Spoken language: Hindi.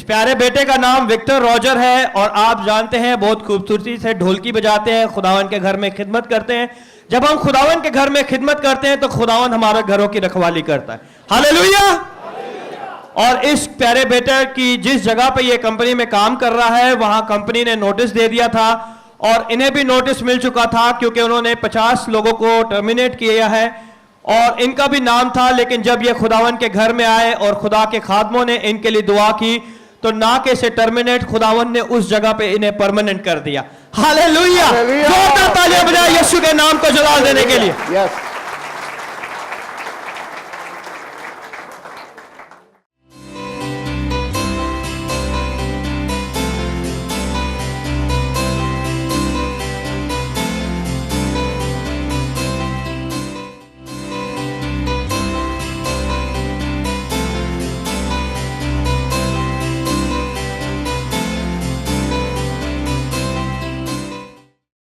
इस प्यारे बेटे का नाम विक्टर रॉजर है और आप जानते हैं बहुत खूबसूरती से ढोलकी बजाते हैं, खुदावन के घर में खिदमत करते हैं। जब हम खुदावन के घर में खिदमत करते हैं तो खुदावन हमारे घरों की रखवाली करता है। हालेलुया। और इस प्यारे बेटे की जिस जगह पे ये कंपनी में काम कर रहा है वहां कंपनी ने नोटिस दे दिया था और इन्हें भी नोटिस मिल चुका था क्योंकि उन्होंने 50 लोगों को टर्मिनेट किया है और इनका भी नाम था। लेकिन जब ये खुदावन के घर में आए और खुदा के खादमों ने इनके लिए दुआ की तो ना के से टर्मिनेट, खुदावन ने उस जगह पे इन्हें परमानेंट कर दिया। हालेलुया। जोरदार तालियां बजाएं यीशु के नाम को जलाल देने के लिए।